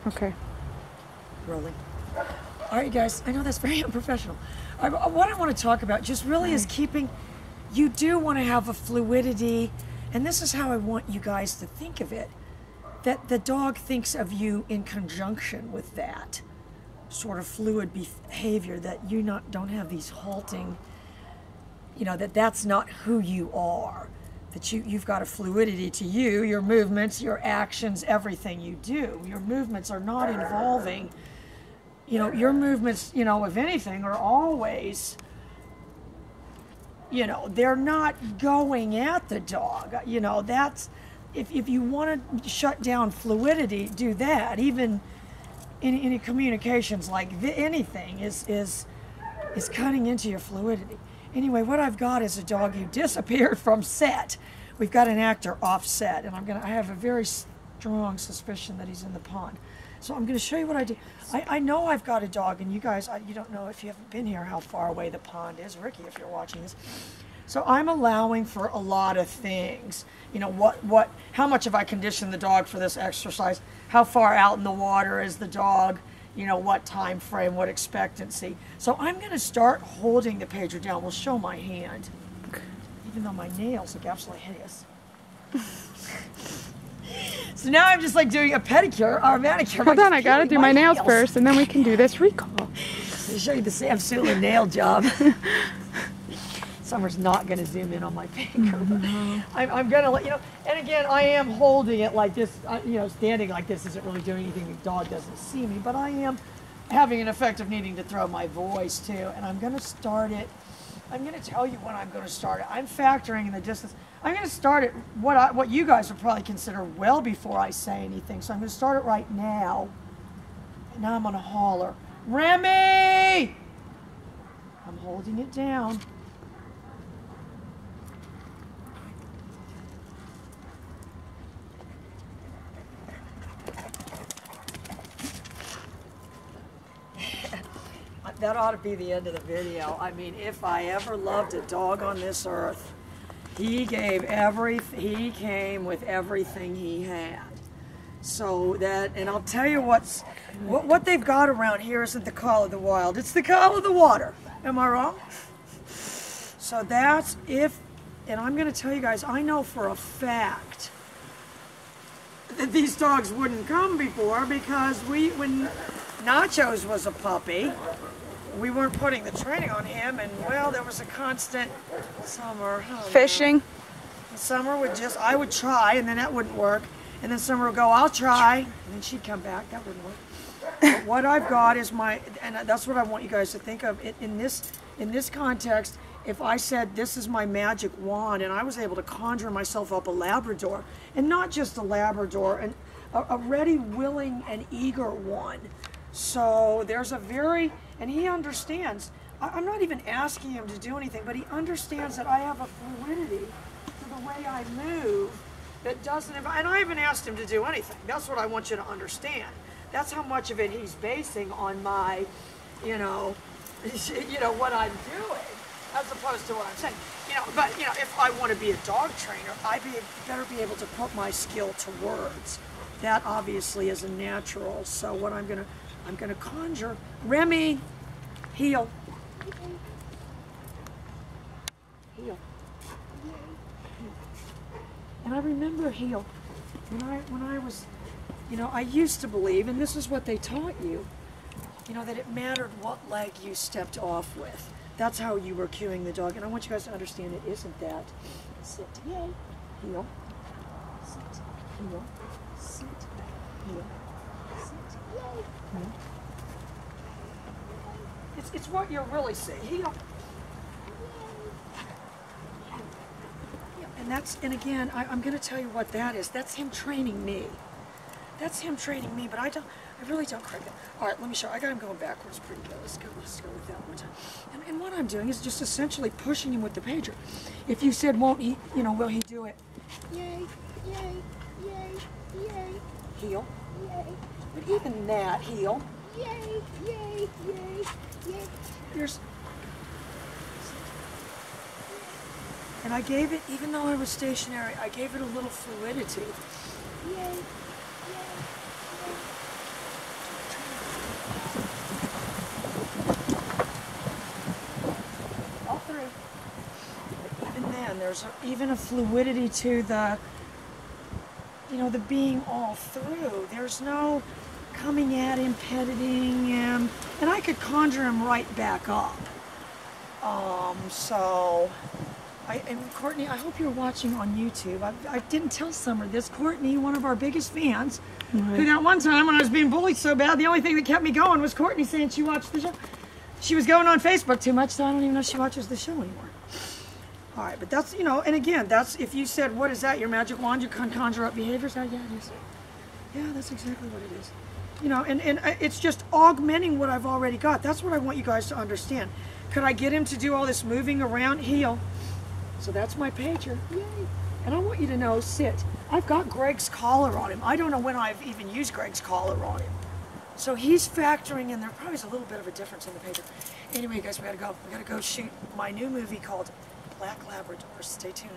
Okay. Rolling. All right, guys, I know that's very unprofessional. What I want to talk about just really is keeping, you do want to have a fluidity, and this is how I want you guys to think of it, that the dog thinks of you in conjunction with that sort of fluid behavior, that you don't have these halting, you know, that's not who you are, that you've got a fluidity to you, your movements, your actions, everything you do. Your movements are not involving, you know, your movements, you know, if anything, are always, you know, they're not going at the dog. You know, that's, if you want to shut down fluidity, do that. Even in communications, like anything is cutting into your fluidity. Anyway, what I've got is a dog who disappeared from set. We've got an actor off set, and I have a very strong suspicion that he's in the pond. So I'm going to show you what I do. I know I've got a dog, and you guys, you don't know if you haven't been here how far away the pond is. Ricky, if you're watching this. So I'm allowing for a lot of things. You know, how much have I conditioned the dog for this exercise? How far out in the water is the dog? You know, what time frame, what expectancy. So I'm going to start holding the pager down. We'll show my hand, even though my nails look absolutely hideous. So now I'm just like doing a pedicure or a manicure. Hold on, I got to do my nails first, and then we can do this recall. I'll show you the Sam Sula nail job. Summer's not going to zoom in on my finger. I'm going to let you know. And again, I am holding it like this. You know, standing like this isn't really doing anything. The dog doesn't see me, but I am having an effect of needing to throw my voice too. And I'm going to start it. I'm going to tell you when I'm going to start it. I'm factoring in the distance. I'm going to start it what you guys would probably consider well before I say anything. So I'm going to start it right now. And now I'm going to holler, Remy! I'm holding it down. That ought to be the end of the video. I mean, if I ever loved a dog on this earth, he came with everything he had. So that, and I'll tell you what they've got around here isn't the call of the wild, it's the call of the water. Am I wrong? So that's and I'm going to tell you guys, I know for a fact that these dogs wouldn't come before, because when Nachos was a puppy, we weren't putting the training on him, and well, there was a constant Summer. Oh, fishing. Summer would I would try, and then that wouldn't work. And then Summer would go, I'll try. And then she'd come back, that wouldn't work. But what I've got is and that's what I want you guys to think of. In this context, if I said this is my magic wand, and I was able to conjure myself up a Labrador, and not just a Labrador, and a ready, willing, and eager one. So there's and he understands. I'm not even asking him to do anything, but he understands that I have a fluidity to the way I move that doesn't, and I haven't asked him to do anything. That's what I want you to understand. That's how much of it he's basing on my, what I'm doing, as opposed to what I'm saying. But if I want to be a dog trainer, I better be able to put my skill to words. That obviously is a natural. So what I'm gonna conjure, Remy, heel. Heel. And I remember heel. When I was, I used to believe, and this is what they taught you, that it mattered what leg you stepped off with. That's how you were cueing the dog. And I want you guys to understand it isn't that. Sit, yay, heel, sit, heel, sit, heel, sit, yay, heel. It's what you're really saying. Heel. And again, I'm going to tell you what that is. That's him training me. That's him training me, but I really don't crack it. All right, let me show you. I got him going backwards pretty good. Let's go with that one time. And what I'm doing is just essentially pushing him with the pager. If you said, won't he, will he do it? Yay, yay, yay, yay. Heel. Yay. But even that, heel. Yay, yay, yay, yay. And I gave it, even though I was stationary, I gave it a little fluidity. Yay, yay, yay. There's even a fluidity to the, you know, the being all through. There's no coming at him, petting him, and I could conjure him right back up. And Courtney, I hope you're watching on YouTube. I didn't tell Summer this. Courtney, one of our biggest fans, who that one time when I was being bullied so bad, the only thing that kept me going was Courtney saying she watched the show. She was going on Facebook too much, so I don't even know if she watches the show anymore. All right, but that's, you know, and again, that's, if you said, what is that, your magic wand, you can conjure up behaviors? Yeah, it is. Yeah, that's exactly what it is. You know, and it's just augmenting what I've already got. That's what I want you guys to understand. Could I get him to do all this moving around? Heel. So that's my pager. Yay. And I want you to know, sit. I've got Greg's collar on him. I don't know when I've even used Greg's collar on him. So he's factoring in. There probably is a little bit of a difference in the pager. Anyway, guys, we gotta go. We gotta go shoot my new movie called Black Labrador. Stay tuned.